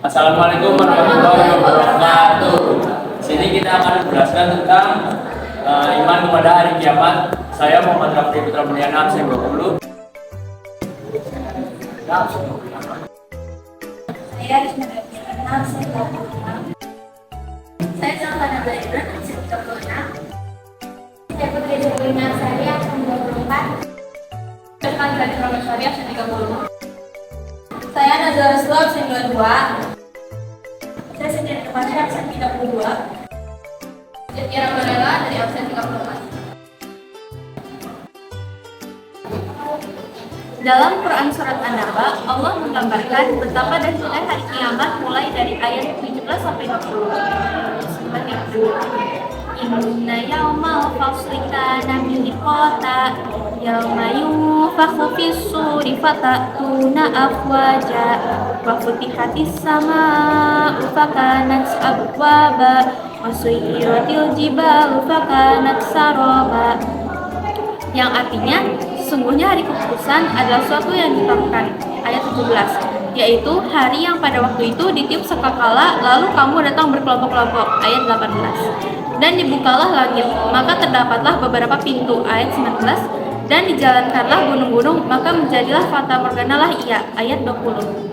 Assalamualaikum warahmatullahi wabarakatuh. Sini kita akan menjelaskan tentang iman kepada hari kiamat. Saya Muhammad Rafi Putra Mulyana, absen 20. Saya Rizmana absen 26. Saya Salvana Blaira, absen 36. Saya Putri Jolina Sari, absen 24. Saya Fadila Romasari, absen 30. Saya Nazar Rasulullah, absen 22. Saya sendiri Kepada, absen 32. Ira Manela dari absen 34. Dalam Quran Surat An-Naba, Allah menggambarkan betapa dahsyatnya hari kiamat mulai dari ayat 17 sampai 20. Seperti itu. Inna yawmal fasli kana miqata yawma yunfakhu fis-suri fatatuna afwaja wa futihatis samaa'u fakanat abwaba wa suyyiratil jibalu fakanat saraba. Yang artinya, sesungguhnya hari keputusan adalah suatu yang ditetapkan. Ayat 17, yaitu hari yang pada waktu itu ditiup sangkakala, lalu kamu datang berkelompok-kelompok. Ayat 18. Dan dibukalah langit, maka terdapatlah beberapa pintu. Ayat 19. Dan dijalankanlah gunung-gunung, maka menjadilah fata morgana lah ia. Ayat 20.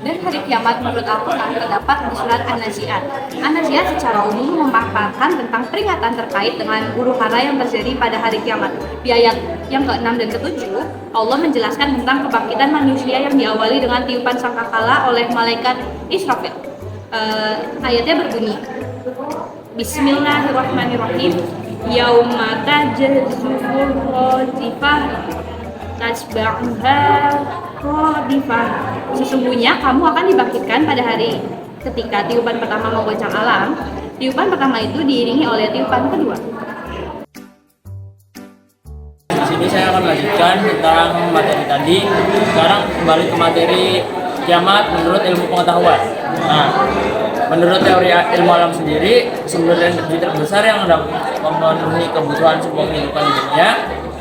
Dan hari kiamat menurut Al-Quran terdapat di surat An-Nazi'at. An-Nazi'at secara umum memaparkan tentang peringatan terkait dengan huru-hara yang terjadi pada hari kiamat. Di ayat yang ke-6 dan ke-7, Allah menjelaskan tentang kebangkitan manusia yang diawali dengan tiupan sangkakala oleh malaikat Israfil. Ayatnya berbunyi, Bismillahirrahmanirrahim. Yauma tajzul radifah tasba'uha radifah. Sesungguhnya kamu akan dibangkitkan pada hari ketika tiupan pertama menggoncang alam. Tiupan pertama itu diiringi oleh tiupan kedua. Di sini saya akan melanjutkan tentang materi tadi. Sekarang kembali ke materi kiamat menurut ilmu pengetahuan. Nah, menurut teori ilmu alam sendiri, sumber energi terbesar yang dapat memenuhi kebutuhan sebuah kehidupan di dunia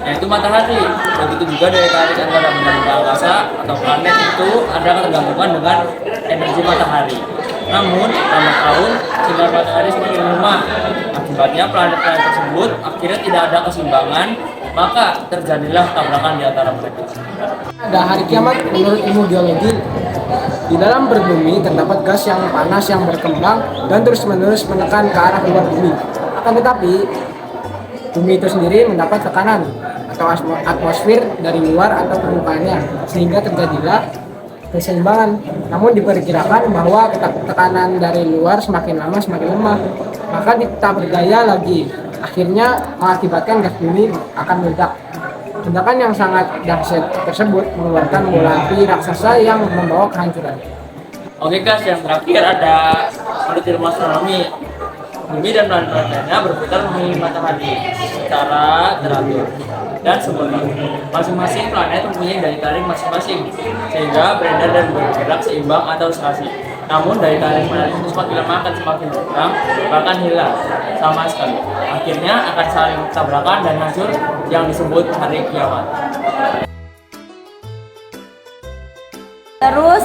yaitu matahari. Begitu juga daya tarik antara benda-benda angkasa atau planet itu ada ketergantungan dengan energi matahari. Namun, lambat tahun sinar matahari semakin lemah. Akibatnya planet-planet tersebut akhirnya tidak ada keseimbangan, maka terjadilah tabrakan di antara mereka. Ada hari kiamat menurut ilmu geologi. Di dalam berbumi terdapat gas yang panas yang berkembang dan terus-menerus menekan ke arah luar bumi. Akan tetapi, bumi itu sendiri mendapat tekanan atau atmosfer dari luar atau permukaannya, sehingga terjadilah keseimbangan. Namun diperkirakan bahwa tekanan dari luar semakin lama semakin lemah, maka tak berdaya lagi. Akhirnya mengakibatkan gas bumi akan meledak. Ledakan yang sangat dahsyat tersebut mengeluarkan bola api raksasa yang membawa kehancuran. Oke guys, yang terakhir ada menurut ilmu astronomi. Bumi dan planet-planetnya berputar mengelilingi matahari secara teratur dan sempurna. Masing-masing planet mempunyai daya tarik masing-masing, sehingga beredar dan bergerak seimbang atau serasi. Namun daya tarik planet itu semakin lama akan semakin berkurang, bahkan hilang sama sekali. Akhirnya akan saling tabrakan dan hancur yang disebut hari kiamat. Terus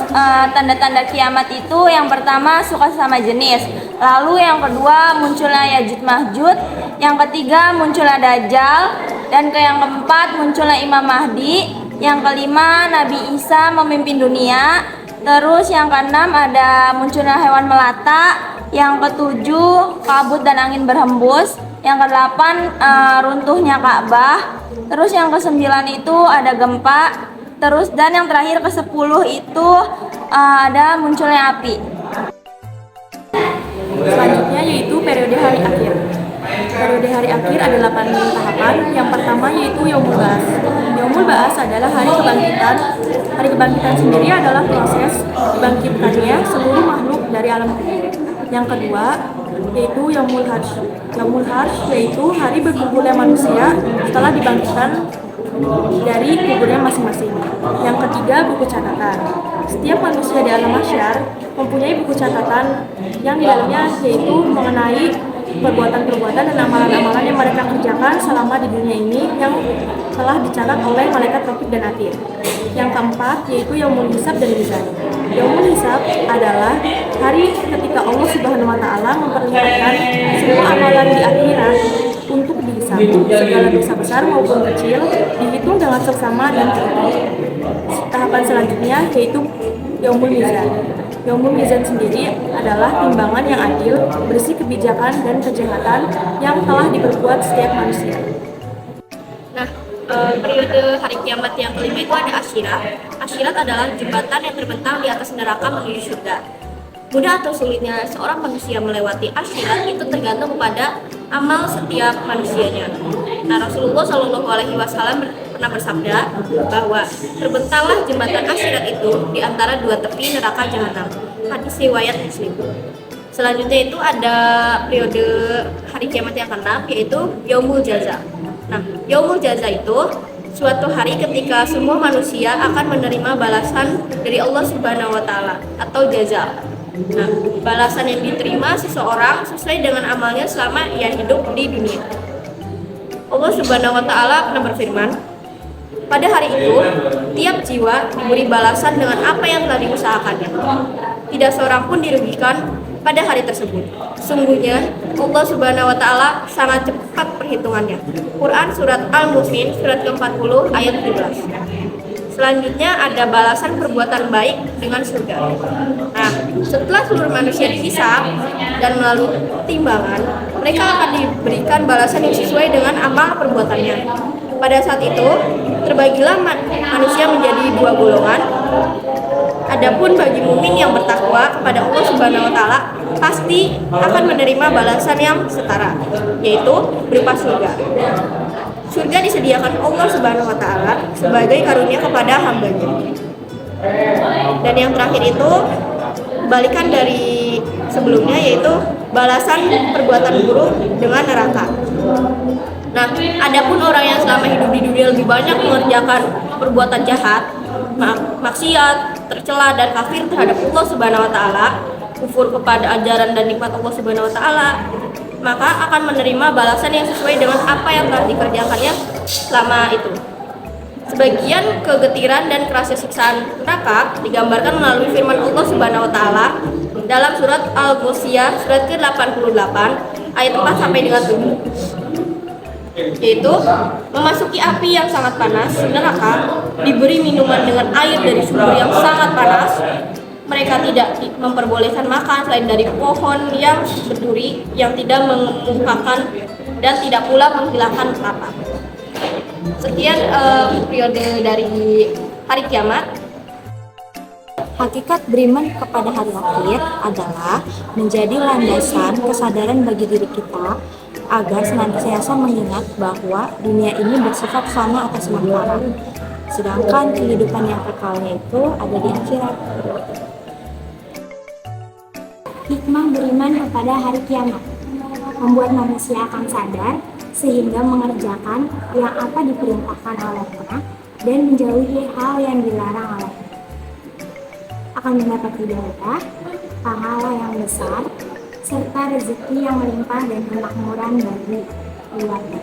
tanda-tanda kiamat itu yang pertama suka sama jenis. Lalu yang kedua munculnya Ya'juj Ma'juj. Yang ketiga munculnya Dajjal. Dan yang keempat munculnya Imam Mahdi. Yang kelima Nabi Isa memimpin dunia. Terus yang keenam ada munculnya hewan melata. Yang ketujuh kabut dan angin berhembus. Yang kedelapan runtuhnya Ka'bah. Terus yang kesembilan itu ada gempa. Terus dan yang terakhir ke-10 itu ada munculnya api. Selanjutnya yaitu periode hari akhir. Periode hari akhir ada 8 tahapan. Yang pertama yaitu Yaumul Ba'ats. Yaumul Ba'ats adalah hari kebangkitan. Hari kebangkitan sendiri adalah proses dibangkitkannya seluruh makhluk dari alam kubur. Yang kedua yaitu Yaumul Harsy. Yaumul Harsy yaitu hari berkumpulnya manusia setelah dibangkitkan dari kuburnya masing-masing. Yang ketiga, buku catatan. Setiap manusia di alam mahsyar mempunyai buku catatan yang di dalamnya yaitu mengenai perbuatan-perbuatan dan amalan-amalan yang mereka kerjakan selama di dunia ini yang telah dicatat oleh malaikat Raqib dan Atid. Yang keempat yaitu Yaumul Hisab dan Mizan. Yaumul Hisab adalah hari ketika Allah Subhanahu wa taala memperlihatkan semua amalan di akhirat untuk dihisab. Segala dosa besar maupun kecil dihitung dengan seksama dan terukur. Tahapan selanjutnya yaitu Yaumul Mizan. Yaumul Mizan sendiri adalah timbangan yang adil, bersih kebijakan dan kejahatan yang telah diperbuat setiap manusia. Nah, periode hari kiamat yang kelima itu ada Asyirat. Asyirat adalah jembatan yang terbentang di atas neraka menuju surga. Mudah atau sulitnya seorang manusia melewati Asyirat itu tergantung pada amal setiap manusianya. Nah, Rasulullah Shallallahu Alaihi Wasallam pernah bersabda bahwa terbentanglah jembatan Asyirat itu di antara dua tepi neraka Jahanam. Hadis riwayat Muslim. Selanjutnya itu ada periode hari kiamat yang keenam yaitu Yaumul Jaza. Nah, Yaumul Jaza itu suatu hari ketika semua manusia akan menerima balasan dari Allah Subhanahu wa taala atau jaza. Nah, balasan yang diterima seseorang sesuai dengan amalnya selama ia hidup di dunia. Allah Subhanahu wa taala pernah berfirman, pada hari itu tiap jiwa diberi balasan dengan apa yang telah diusahakannya. Tidak seorang pun dirugikan pada hari tersebut. Sungguhnya Allah Subhanahu wa taala sangat cepat perhitungannya. Quran surat Al-Mu'min surat ke-40 ayat 17. Selanjutnya ada balasan perbuatan baik dengan surga. Nah, setelah seluruh manusia dihisab dan melalui timbangan, mereka akan diberikan balasan yang sesuai dengan amal perbuatannya. Pada saat itu, terbagilah manusia menjadi dua golongan. Adapun bagi mukmin yang bertakwa kepada Allah Subhanahu wa taala pasti akan menerima balasan yang setara, yaitu berupa surga. Surga disediakan Allah Subhanahu wa taala sebagai karunia kepada hambanya. Dan yang terakhir itu kebalikan dari sebelumnya, yaitu balasan perbuatan buruk dengan neraka. Nah, adapun orang yang selama hidup di dunia lebih banyak mengerjakan perbuatan jahat, maksiat, tercela dan kafir terhadap Allah Subhanahu wa taala, kufur kepada ajaran dan nikmat Allah Subhanahu wa taala, maka akan menerima balasan yang sesuai dengan apa yang telah dikerjakannya selama itu. Sebagian kegetiran dan kerasnya siksaan neraka digambarkan melalui firman Allah Subhanahu wa taala dalam surat Al-Ghasyiyah surat ke-88 ayat 4 sampai dengan 7. Yaitu memasuki api yang sangat panas, neraka diberi minuman dengan air dari sumber yang sangat panas. Mereka tidak memperbolehkan makan selain dari pohon yang berduri yang tidak mengemukakan dan tidak pula menghilangkan lapar. Sekian periode dari hari kiamat. Hakikat beriman kepada hari akhir adalah menjadi landasan kesadaran bagi diri kita agar senantiasa mengingat bahwa dunia ini bersifat fana atau sementara, sedangkan kehidupan yang kekalnya itu ada di akhirat. Hikmah beriman kepada hari kiamat membuat manusia akan sadar sehingga mengerjakan yang apa diperintahkan olehnya dan menjauhi hal yang dilarang olehnya. Akan mendapat hidayah, pahala yang besar, serta rezeki yang melimpah dan kemakmuran bagi keluarga.